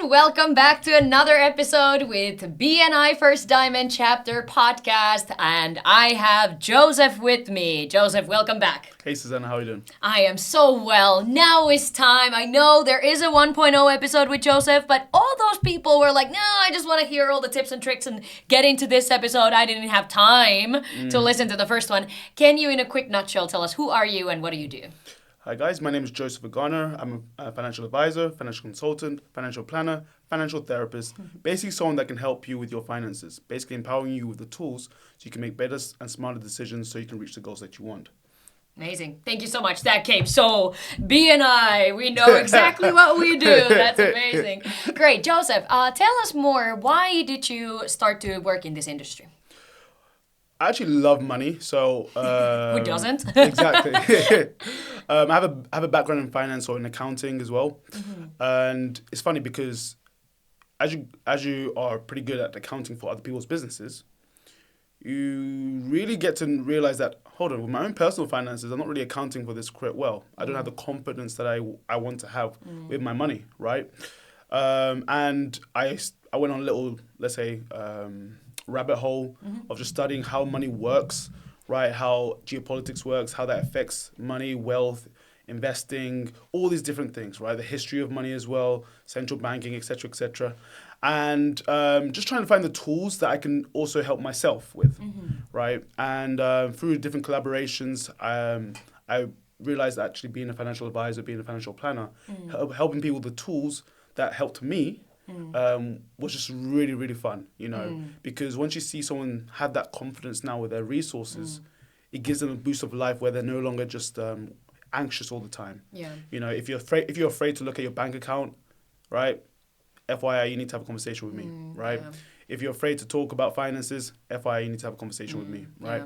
everyone. Welcome back to another episode with BNI First Diamond Chapter Podcast. And I have Joseph with me. Joseph, welcome back. Hey Susanna, how are you doing? I am so well. Now is time. I know there is a 1.0 episode with Joseph, but all those people were like, no, I just want to hear all the tips and tricks and get into this episode. I didn't have time to listen to the first one. Can you, in a quick nutshell, tell us who are you and what do you do? Hi guys, my name is Joseph Aganna. I'm a financial advisor, financial consultant, financial planner, financial therapist. Basically someone that can help you with your finances. Basically empowering you with the tools so you can make better and smarter decisions so you can reach the goals that you want. Amazing. Thank you so much. That came so BNI. We know exactly what we do. That's amazing. Great. Joseph, tell us more. Why did you start to work in this industry? I actually love money, so... Who doesn't? Exactly. I have a background in finance or in accounting as well. And it's funny because as you are pretty good at accounting for other people's businesses, you really get to realize that, hold on, with my own personal finances, I'm not really accounting for this quite well. I don't have the confidence that I want to have with my money, right? And I went on a little, let's say, rabbit hole of just studying how money works, right? How geopolitics works, how that affects money, wealth, investing, all these different things, right? The history of money as well, central banking, etc., etc. And just trying to find the tools that I can also help myself with, right? And through different collaborations, I realized that actually being a financial advisor, being a financial planner, helping people with the tools that helped me was just really, really fun, you know, because once you see someone have that confidence now with their resources, it gives them a boost of life where they're no longer just anxious all the time. Yeah. You know, if you're afraid to look at your bank account, right? FYI, you need to have a conversation with me, right? Yeah. If you're afraid to talk about finances, FYI, you need to have a conversation with me, right?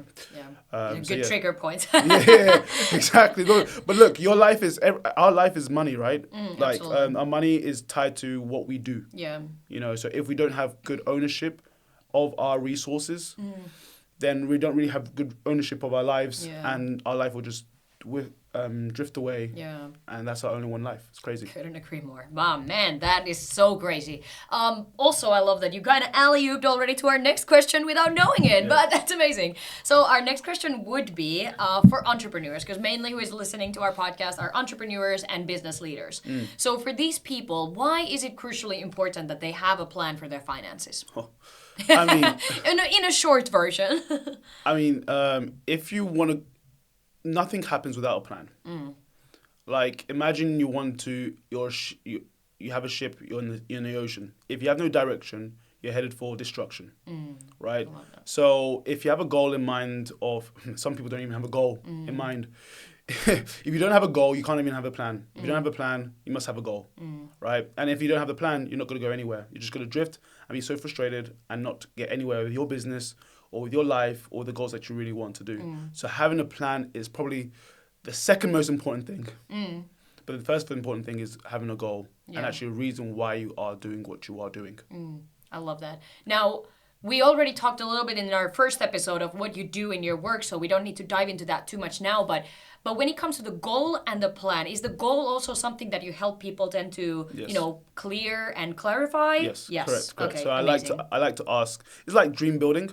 Yeah. Good trigger points. Yeah, exactly. But look, our life is money, right? Like our money is tied to what we do. Yeah. You know, so if we don't have good ownership of our resources, then we don't really have good ownership of our lives, and our life will just drift away. Yeah. And that's our only one life. It's crazy. Couldn't agree more. Wow, man, that is so crazy. Also, I love that you kind of alley-ooped already to our next question without knowing it, but that's amazing. So our next question would be for entrepreneurs, because mainly who is listening to our podcast are entrepreneurs and business leaders. So for these people, why is it crucially important that they have a plan for their finances? I mean... in a short version. I mean, if you want to... Nothing happens without a plan. Like, imagine you want to, you have a ship, you're in the ocean. If you have no direction, you're headed for destruction, right? So if you have a goal in mind some people don't even have a goal in mind. If you don't have a goal, you can't even have a plan. If you don't have a plan, you must have a goal, right? And if you don't have the plan, you're not going to go anywhere. You're just going to drift and be so frustrated and not get anywhere with your business or with your life or the goals that you really want to do. So having a plan is probably the second most important thing. But the first important thing is having a goal and actually a reason why you are doing what you are doing. I love that. Now, we already talked a little bit in our first episode of what you do in your work, so we don't need to dive into that too much now. But when it comes to the goal and the plan, is the goal also something that you help people tend to, clear and clarify? Yes. Correct. Okay, so I like to ask. It's like dream building.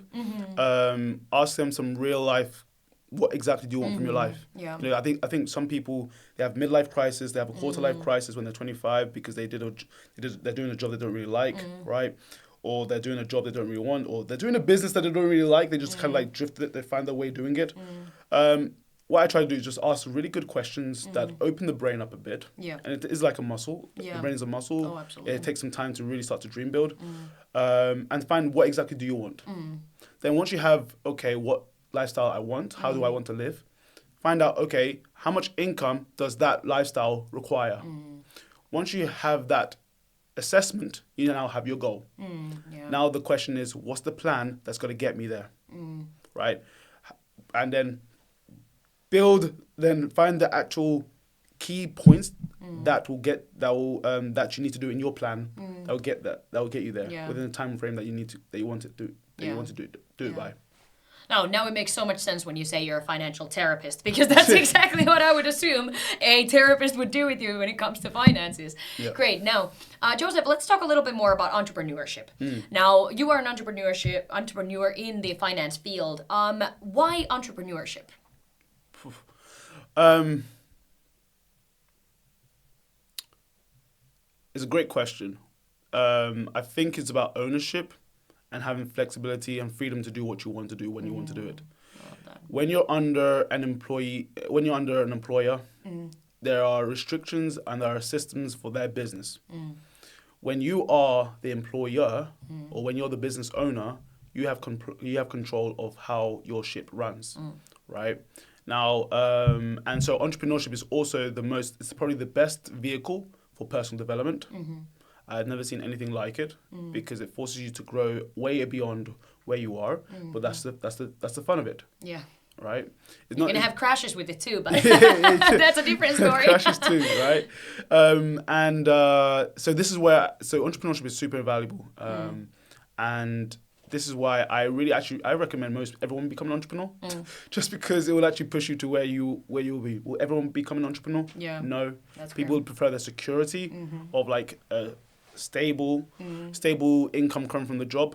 Ask them some real life. What exactly do you want from your life? Yeah. You know, I think some people, they have midlife crisis, they have a quarter life crisis when they're 25 because they're doing a job they don't really like, right? Or they're doing a job they don't really want, or they're doing a business that they don't really like. They just kind of like drift it. They find their way doing it. What I try to do is just ask really good questions that open the brain up a bit. Yeah. And it is like a muscle. Yeah. The brain is a muscle. Oh, absolutely. It takes some time to really start to dream build. And find what exactly do you want. Then once you have, okay, what lifestyle I want, how do I want to live? Find out, okay, how much income does that lifestyle require? Once you have that assessment, you now have your goal. Now the question is, what's the plan that's going to get me there? Right? And then find the actual key points that you need to do in your plan that will get you there within the time frame that you want to do it by. Now it makes so much sense when you say you're a financial therapist, because that's exactly what I would assume a therapist would do with you when it comes to finances. Yeah. Great. Now, Joseph, let's talk a little bit more about entrepreneurship. Now, you are an entrepreneur in the finance field. Why entrepreneurship? It's a great question. I think it's about ownership and having flexibility and freedom to do what you want to do when you want to do it. Love that. When you're under an employer, there are restrictions and there are systems for their business. When you are the employer or when you're the business owner, you have control of how your ship runs, right? Now, and so entrepreneurship is also it's probably the best vehicle for personal development. I've never seen anything like it because it forces you to grow way beyond where you are. But that's the fun of it. Yeah. Right. You're gonna have crashes with it too, but that's a different story. Crashes too, right? So this is where entrepreneurship is super valuable, and this is why I recommend everyone become an entrepreneur, just because it will actually push you to where you will be. Will everyone become an entrepreneur? Yeah. No. That's People would prefer the security of like a stable income coming from the job,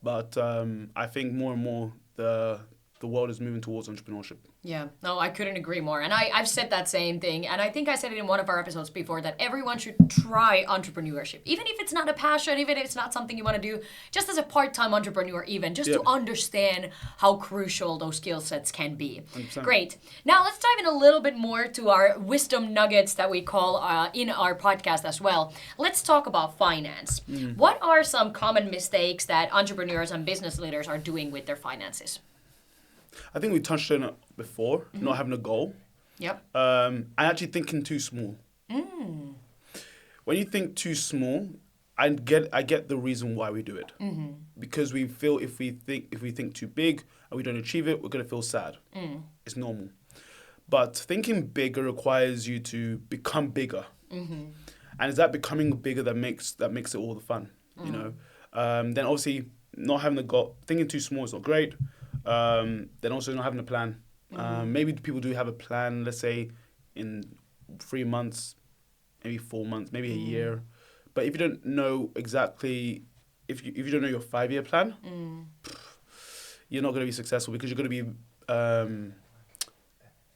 but I think more and more the world is moving towards entrepreneurship. Yeah, no, I couldn't agree more. And I've said that same thing. And I think I said it in one of our episodes before that everyone should try entrepreneurship. Even if it's not a passion, even if it's not something you want to do, just as a part-time entrepreneur even, just to understand how crucial those skill sets can be. 100%. Great. Now let's dive in a little bit more to our wisdom nuggets that we call in our podcast as well. Let's talk about finance. What are some common mistakes that entrepreneurs and business leaders are doing with their finances? I think we touched on it before, not having a goal. Yep. And actually thinking too small. When you think too small, I get the reason why we do it. Because we feel if we think too big and we don't achieve it, we're gonna feel sad. It's normal. But thinking bigger requires you to become bigger. And it's that becoming bigger that makes it all the fun. You know. Then obviously not having a goal, thinking too small is not great. Then also not having a plan. Maybe people do have a plan, let's say in 3 months, maybe 4 months, maybe a year. But if you don't know exactly, if you don't know your 5-year plan, you're not going to be successful because you're going to be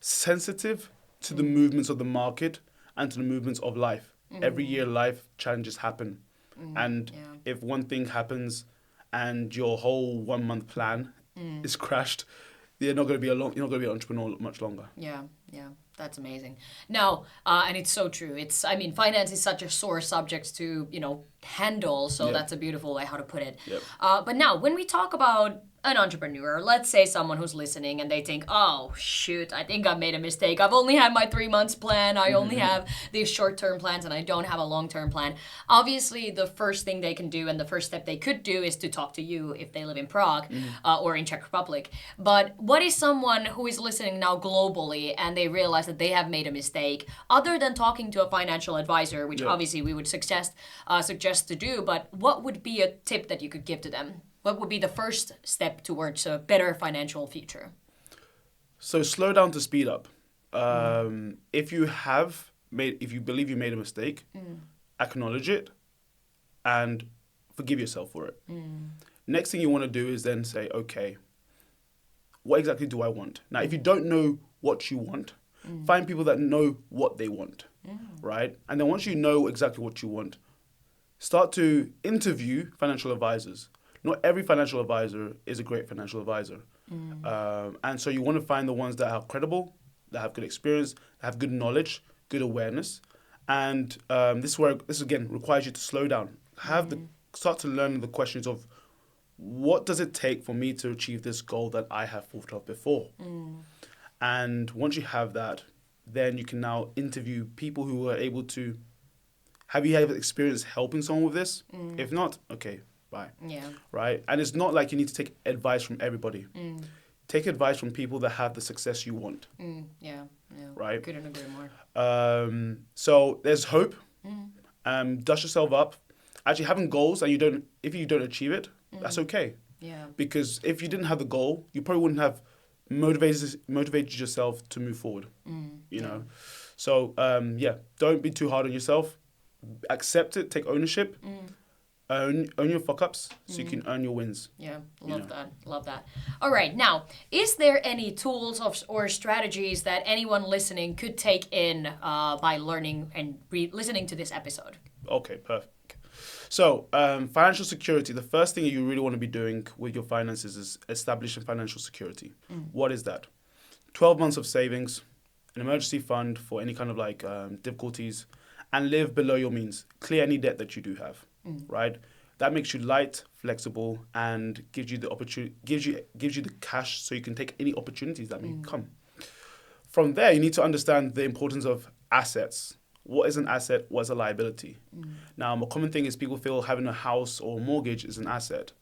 sensitive to the movements of the market and to the movements of life. Every year life challenges happen. And if one thing happens and your whole 1 month plan is crashed, you're not going to be an entrepreneur much longer. Yeah, that's amazing. No, and it's so true. Finance is such a sore subject to handle. So that's a beautiful way how to put it. Yep. But now, when we talk about an entrepreneur, let's say someone who's listening and they think, oh shoot, I think I made a mistake. I've only had my 3 months plan. I only have these short-term plans and I don't have a long-term plan. Obviously, the first thing they can do and the first step they could do is to talk to you if they live in Prague or in Czech Republic. But what is someone who is listening now globally and they realize that they have made a mistake, other than talking to a financial advisor, which obviously we would suggest to do, but what would be a tip that you could give to them? What would be the first step towards a better financial future? So slow down to speed up. If you believe you made a mistake, acknowledge it and forgive yourself for it. Next thing you want to do is then say, okay, what exactly do I want? Now, if you don't know what you want, find people that know what they want, right? And then once you know exactly what you want, start to interview financial advisors. Not every financial advisor is a great financial advisor. And so you want to find the ones that are credible, that have good experience, that have good knowledge, good awareness. And this again requires you to slow down. Start to learn the questions of what does it take for me to achieve this goal that I have thought of before? And once you have that, then you can now interview people who are able to. Have you had experience helping someone with this? If not, okay, bye. Yeah. Right? And it's not like you need to take advice from everybody. Take advice from people that have the success you want. Yeah. Right? Couldn't agree more. So there's hope. Dust yourself up. Actually, having goals and if you don't achieve it, that's okay. Yeah. Because if you didn't have the goal, you probably wouldn't have motivated yourself to move forward. You know, so don't be too hard on yourself. Accept it. Take ownership. Own your fuck ups so you can earn your wins. Yeah, love that. All right, now, is there any tools or strategies that anyone listening could take in by learning and listening to this episode? Okay, perfect. So, financial security, the first thing you really want to be doing with your finances is establishing financial security. What is that? 12 months of savings, an emergency fund for any kind of like difficulties, and live below your means. Clear any debt that you do have, right? That makes you light, flexible, and gives you the opportunity, gives you the cash so you can take any opportunities that may come. From there, you need to understand the importance of assets. What is an asset? What is a liability? Now, a common thing is people feel having a house or a mortgage is an asset.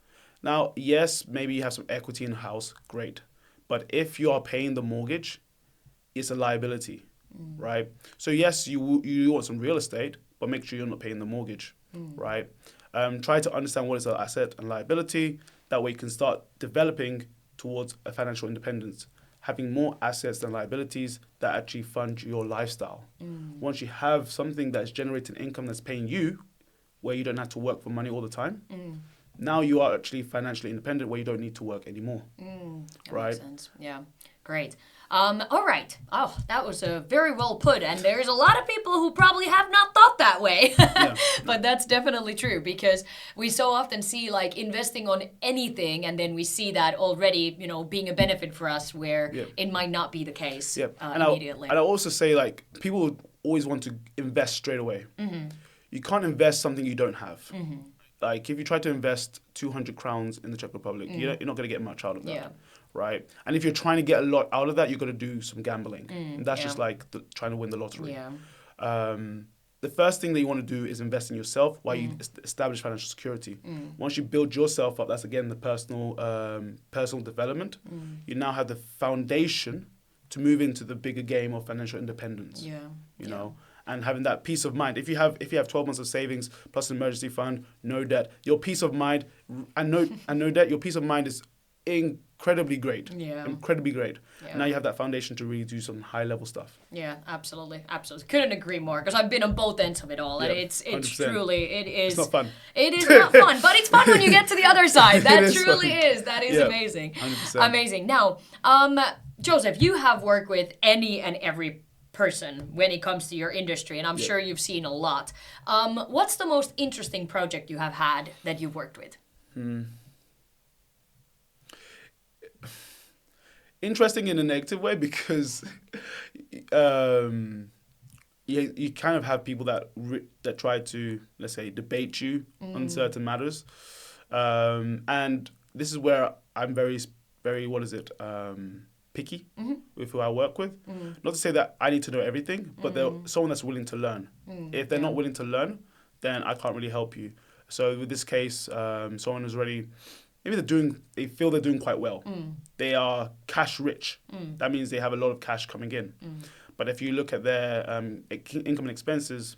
Now, yes, maybe you have some equity in the house, great. But if you are paying the mortgage, it's a liability, right? So yes, you want some real estate, but make sure you're not paying the mortgage, right? Try to understand what is an asset and liability. That way you can start developing towards a financial independence, having more assets than liabilities that actually fund your lifestyle. Once you have something that's generating income that's paying you, where you don't have to work for money all the time, now you are actually financially independent where you don't need to work anymore. That right? makes sense. Yeah, great. All right. Oh, that was very well put. And there's a lot of people who probably have not thought that way. But that's definitely true because we so often see like investing on anything and then we see that already, you know, being a benefit for us where it might not be the case immediately. And I also say like people always want to invest straight away. You can't invest something you don't have. Like if you try to invest 200 crowns in the Czech Republic, you're not going to get much out of that. Right? And if you're trying to get a lot out of that, you're going to do some gambling. And that's just like trying to win the lottery. The first thing that you want to do is invest in yourself while you establish financial security. Once you build yourself up, that's again the personal development. You now have the foundation to move into the bigger game of financial independence. You know, and having that peace of mind. If you have 12 months of savings plus an emergency fund, no debt, your peace of mind and no debt, your peace of mind is incredibly great. Incredibly great. Now you have that foundation to really do some high level stuff. Yeah, absolutely. Couldn't agree more because I've been on both ends of it all. And it's truly, it is. It's not fun. It is not fun, but it's fun when you get to the other side. That truly is. That is amazing. 100%. Amazing. Now, Joseph, you have worked with any and every person when it comes to your industry, and I'm sure you've seen a lot. What's the most interesting project you have had that you've worked with? Interesting in a negative way because you kind of have people that try to, let's say, debate you on certain matters, and this is where I'm very picky with who I work with. Not to say that I need to know everything, but they're someone that's willing to learn. If they're not willing to learn, then I can't really help you. So with this case, someone who's already, maybe they feel they're doing quite well. They are cash rich. That means they have a lot of cash coming in. But if you look at their income and expenses,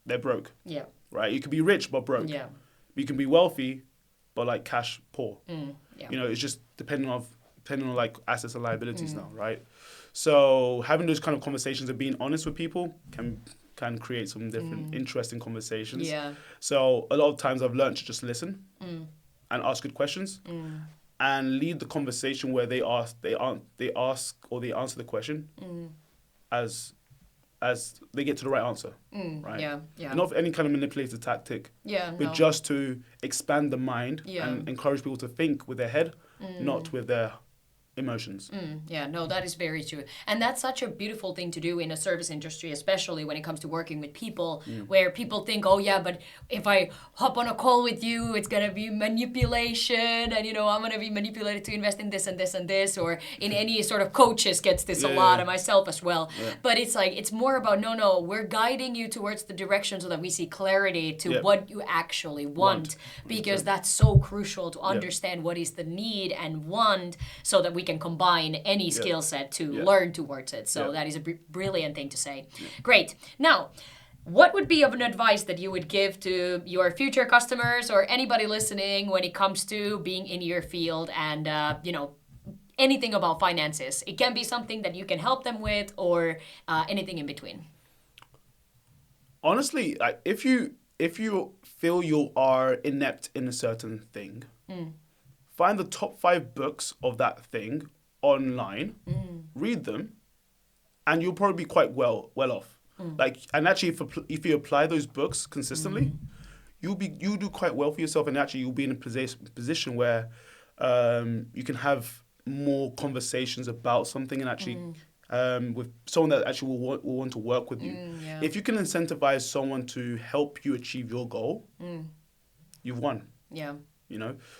they're broke. Right? You could be rich but broke. You can be wealthy but like cash poor. You know, it's just depending on like assets and liabilities now, right? So having those kind of conversations and being honest with people can create some different interesting conversations. So a lot of times I've learned to just listen and ask good questions and lead the conversation where they answer the question as they get to the right answer, right? Not any kind of manipulative tactic, but just to expand the mind and encourage people to think with their head, not with their emotions. That is very true. And that's such a beautiful thing to do in a service industry, especially when it comes to working with people, where people think, oh yeah, but if I hop on a call with you, it's going to be manipulation and, you know, I'm going to be manipulated to invest in this and this and this, or in any sort of coaches gets this a lot, and myself as well. But it's like, it's more about, no, we're guiding you towards the direction so that we see clarity to what you actually want, because that's so crucial to understand what is the need and want so that we can combine any skill set to learn towards it. So that is a brilliant thing to say. Great. Now, What would be of an advice that you would give to your future customers or anybody listening when it comes to being in your field and, anything about finances? It can be something that you can help them with or anything in between. Honestly, if you feel you are inept in a certain thing, find the top 5 books of that thing online, read them, and you'll probably be quite well off. And actually, if you apply those books consistently, you'll do quite well for yourself, and actually you'll be in a position where you can have more conversations about something and actually. With someone that actually will want to work with you. Yeah. If you can incentivize someone to help you achieve your goal, you've won. Yeah.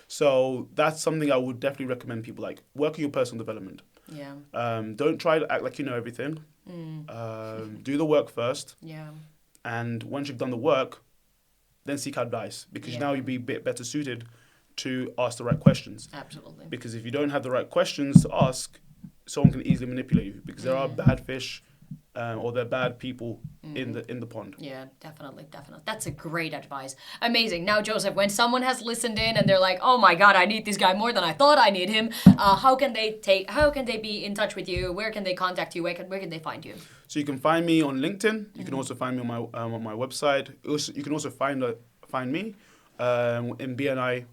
So that's something I would definitely recommend people, like, work on your personal development. Yeah. Don't try to act like you know everything. Do the work first. Yeah. And once you've done the work, then seek advice, because now you'll be a bit better suited to ask the right questions. Absolutely. Because if you don't have the right questions to ask, someone can easily manipulate you, because there are bad fish or there are bad people in the pond. Yeah, definitely. That's a great advice. Amazing. Now, Joseph, when someone has listened in and they're like, "Oh my God, I need this guy more than I thought I need him," how can they be in touch with you? Where can they contact you? Where can they find you? So you can find me on LinkedIn. You can also find me on my website. You can also find me in BNI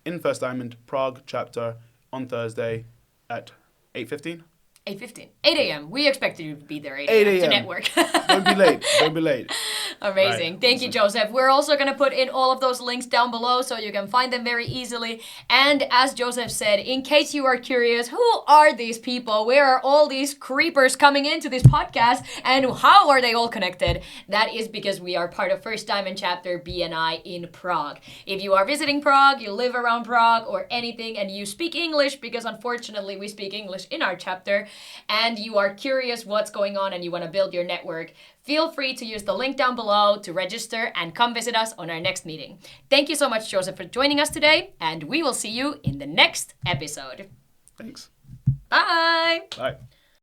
in First Diamond Prague chapter on Thursday at 8:15. 8:15. 8 a.m. We expected you to be there 8 a.m. to network. Don't be late. Amazing. Right. Thank you, Joseph. We're also going to put in all of those links down below so you can find them very easily. And as Joseph said, in case you are curious, who are these people? Where are all these creepers coming into this podcast? And how are they all connected? That is because we are part of First Diamond Chapter BNI in Prague. If you are visiting Prague, you live around Prague or anything, and you speak English, because unfortunately we speak English in our chapter, and you are curious what's going on and you want to build your network, feel free to use the link down below to register and come visit us on our next meeting. Thank you so much, Joseph, for joining us today, and we will see you in the next episode. Thanks. Bye. Bye.